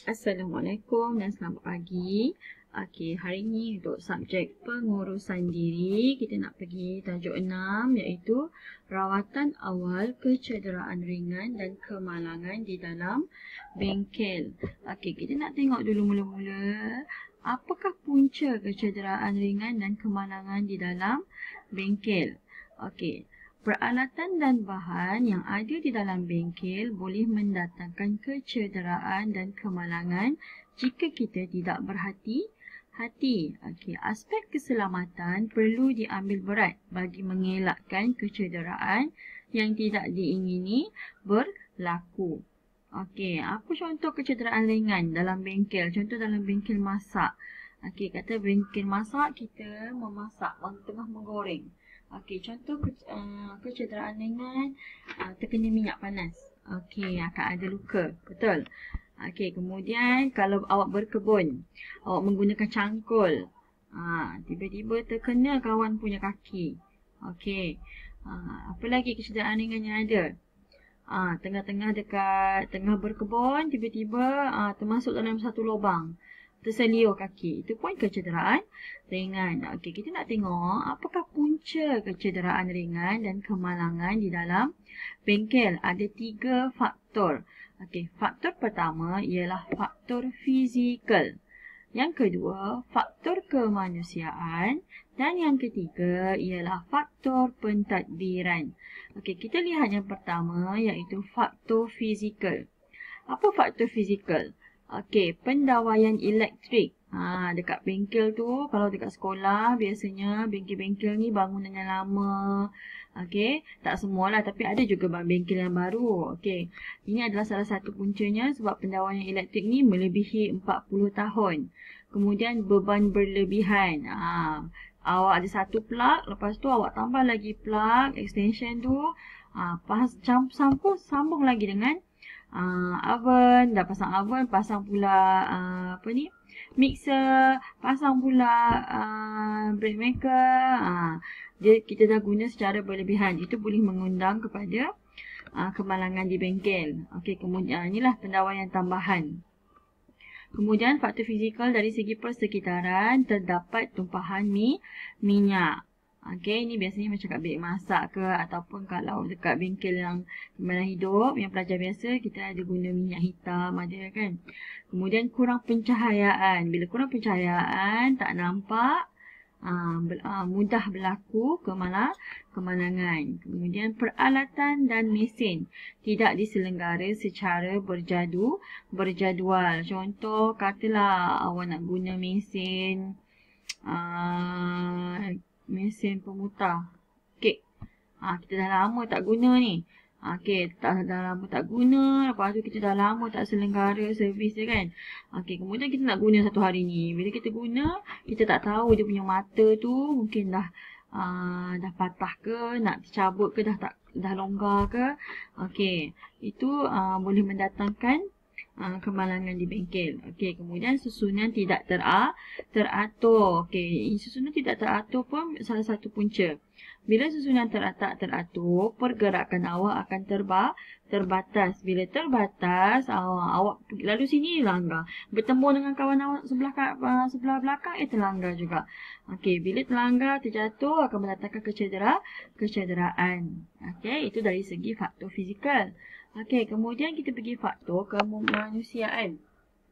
Assalamualaikum dan selamat pagi. Okey, hari ini untuk subjek pengurusan diri, kita nak pergi tajuk 6 iaitu rawatan awal kecederaan ringan dan kemalangan di dalam bengkel. Okey, kita nak tengok dulu mula-mula apakah punca kecederaan ringan dan kemalangan di dalam bengkel. Okey, peralatan dan bahan yang ada di dalam bengkel boleh mendatangkan kecederaan dan kemalangan jika kita tidak berhati-hati. Okey, aspek keselamatan perlu diambil berat bagi mengelakkan kecederaan yang tidak diingini berlaku. Okey, apa contoh kecederaan ringan dalam bengkel? Contoh dalam bengkel masak. Okey, kata bengkel masak, kita memasak, tengah menggoreng. Okey, contoh kecederaan ringan, terkena minyak panas. Okey, akan ada luka. Betul? Okey, kemudian kalau awak berkebun, awak menggunakan cangkul. Tiba-tiba terkena kawan punya kaki. Okey. Apa lagi kecederaan ringan yang ada? Tengah-tengah tengah berkebun, tiba-tiba termasuk dalam satu lubang. Terseliur kaki. Itu pun kecederaan ringan. Okey, kita nak tengok apakah punca kecederaan ringan dan kemalangan di dalam bengkel. Ada 3 faktor. Okey, faktor pertama ialah faktor fizikal. Yang kedua, faktor kemanusiaan. Dan yang ketiga ialah faktor pentadbiran. Okey, kita lihat yang pertama iaitu faktor fizikal. Apa faktor fizikal? Okey, pendawaian elektrik. Dekat bengkel tu, kalau dekat sekolah, biasanya bengkel-bengkel ni bangunannya lama. Okey, tak semualah tapi ada juga bengkel yang baru. Okey, ini adalah salah satu puncanya sebab pendawaian elektrik ni melebihi 40 tahun. Kemudian beban berlebihan. Awak ada satu plug, lepas tu awak tambah lagi plug, extension tu. Sambung lagi dengan oven, dah pasang oven, pasang pula mixer, pasang pula bread maker. Kita dah guna secara berlebihan. Itu boleh mengundang kepada kemalangan di bengkel. Okey, kemudian inilah pendawaian tambahan. Kemudian faktor fizikal dari segi persekitaran, terdapat tumpahan minyak. Okey, ini biasanya macam kat bilik masak ke ataupun kalau dekat bengkel yang kemalan hidup, yang pelajar biasa, kita ada guna minyak hitam ada kan. Kemudian kurang pencahayaan. Bila kurang pencahayaan, tak nampak, mudah berlaku kemalangan. Kemudian peralatan dan mesin tidak diselenggara secara berjadual. Contoh, katalah awak nak guna mesin pemutar kek. Kita dah lama tak guna ni. Okey, dah lama tak guna. Lepas tu kita dah lama tak selenggara servis dia kan. Okey, kemudian kita nak guna satu hari ni. Bila kita guna, kita tak tahu dia punya mata tu mungkin dah patah ke, nak tercabut ke, dah longgar ke. Okey, itu boleh mendatangkan kemalangan di bengkel. Okey, kemudian susunan tidak teratur. Okey, susunan tidak teratur pun salah satu punca. Bila susunan tak teratur, pergerakan awak akan terbatas. Bila terbatas, awak lalu sini langgar. Bertemu dengan kawan awak sebelah belakang, terlanggar juga. Okey, bila terlanggar, terjatuh akan mendatangkan kecederaan. Okey, itu dari segi faktor fizikal. Okey, kemudian kita pergi faktor kemanusiaan.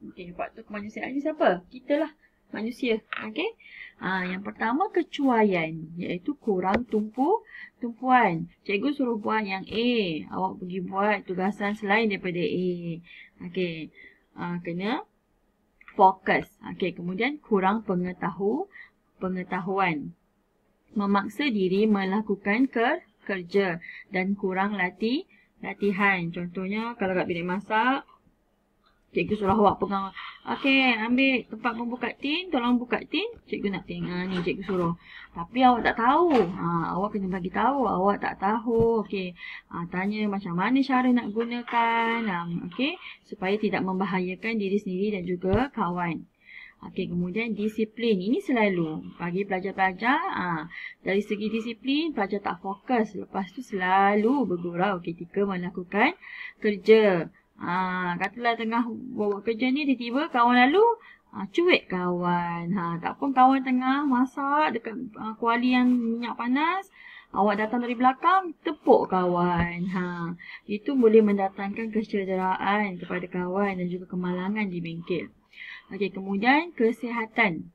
Okey, faktor kemanusiaan ni siapa? Kita lah, manusia. Okey. Yang pertama kecuaian, iaitu kurang tumpuan. Cikgu suruh buat yang A, awak pergi buat tugasan selain daripada A. Okey. Kena fokus. Okey, kemudian kurang pengetahuan. Memaksa diri melakukan kerja dan kurang latihan. Contohnya kalau kat bilik masak, cikgu suruh awak pegang, okey, ambil tempat membuka tin, tolong buka tin. Cikgu nak tengok, ni cikgu suruh. Tapi awak tak tahu. Awak kena bagi tahu, awak tak tahu. Okey, tanya macam mana cara nak gunakan. Okey, supaya tidak membahayakan diri sendiri dan juga kawan. Okey, kemudian disiplin. Ini selalu bagi pelajar-pelajar, dari segi disiplin, pelajar tak fokus. Lepas tu selalu bergurau ketika melakukan kerja. Katalah tengah buat kerja ni, tiba-tiba kawan lalu, cuik kawan. Tak pun kawan tengah masak dekat kuali yang minyak panas, awak datang dari belakang, tepuk kawan. Itu boleh mendatangkan kecederaan kepada kawan dan juga kemalangan di bengkel. Okey, kemudian kesihatan.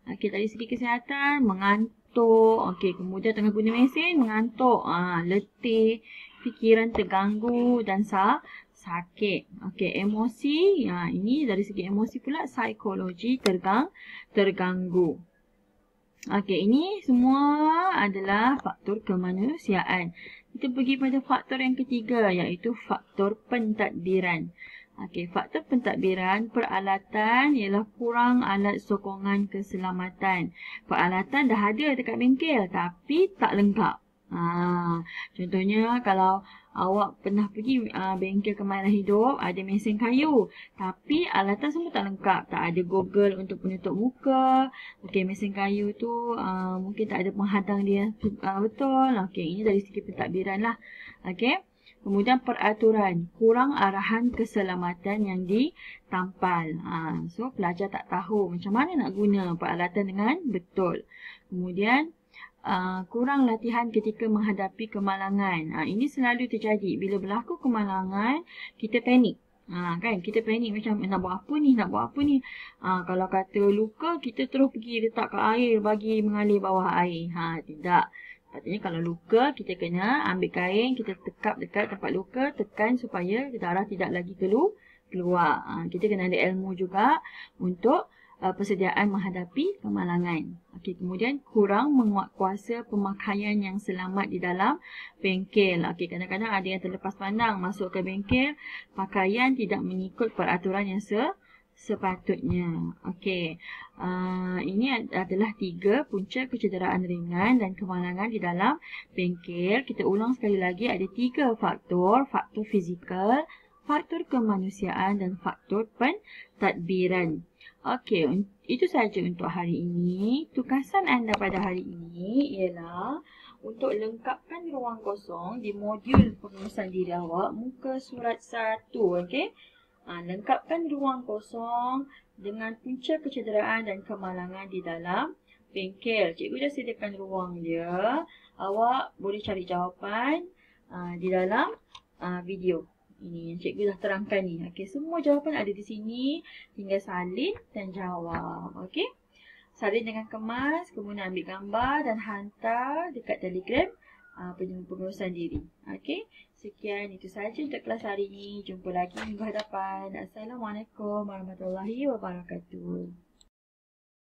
Okey, dari segi kesihatan, mengantuk. Okey, kemudian tengah guna mesin, mengantuk, letih, fikiran terganggu dan sakit. Okey, emosi. Ini dari segi emosi pula, psikologi terganggu. Okey, ini semua adalah faktor kemanusiaan. Kita pergi pada faktor yang ketiga, iaitu faktor pentadbiran. Okey, faktor pentadbiran, peralatan ialah kurang alat sokongan keselamatan. Peralatan dah ada dekat bengkel tapi tak lengkap. Contohnya kalau awak pernah pergi bengkel kemahiran hidup, ada mesin kayu tapi alatan semua tak lengkap. Tak ada goggle untuk penutup muka. Okey, mesin kayu tu mungkin tak ada penghadang dia betul. Okey, ini dari segi pentadbiran lah. Okey. Kemudian peraturan, kurang arahan keselamatan yang ditampal. So, pelajar tak tahu macam mana nak guna peralatan dengan betul. Kemudian, kurang latihan ketika menghadapi kemalangan. Ini selalu terjadi. Bila berlaku kemalangan, kita panik. Kan, kita panik macam nak buat apa ni. Kalau kata luka, kita terus pergi letak ke air bagi mengalir bawah air. Tidak. Patutnya kalau luka, kita kena ambil kain, kita tekap dekat tempat luka, tekan supaya darah tidak lagi keluar. Kita kena ada ilmu juga untuk persediaan menghadapi kemalangan. Okey, kemudian kurang menguatkuasa pemakaian yang selamat di dalam bengkel. Okey, kadang-kadang ada yang terlepas pandang masuk ke bengkel, pakaian tidak mengikut peraturan yang sepatutnya. Okey, ini adalah 3 punca kecederaan ringan dan kemalangan di dalam bengkel. Kita ulang sekali lagi, ada 3 faktor. Faktor fizikal, faktor kemanusiaan dan faktor pentadbiran. Okey, itu sahaja untuk hari ini. Tugasan anda pada hari ini ialah untuk lengkapkan ruang kosong di modul pengurusan diri awak, muka surat 1. Okey. Lengkapkan ruang kosong dengan punca kecederaan dan kemalangan di dalam bengkel. Cikgu dah sediakan ruang dia. Awak boleh cari jawapan di dalam video. Ini yang cikgu dah terangkan ni. Okey, semua jawapan ada di sini. Tinggal salin dan jawab. Okey. Salin dengan kemas, kemudian ambil gambar dan hantar dekat Telegram pengurusan diri. Okey. Sekian, itu sahaja untuk kelas hari ini. Jumpa lagi minggu hadapan. Assalamualaikum warahmatullahi wabarakatuh.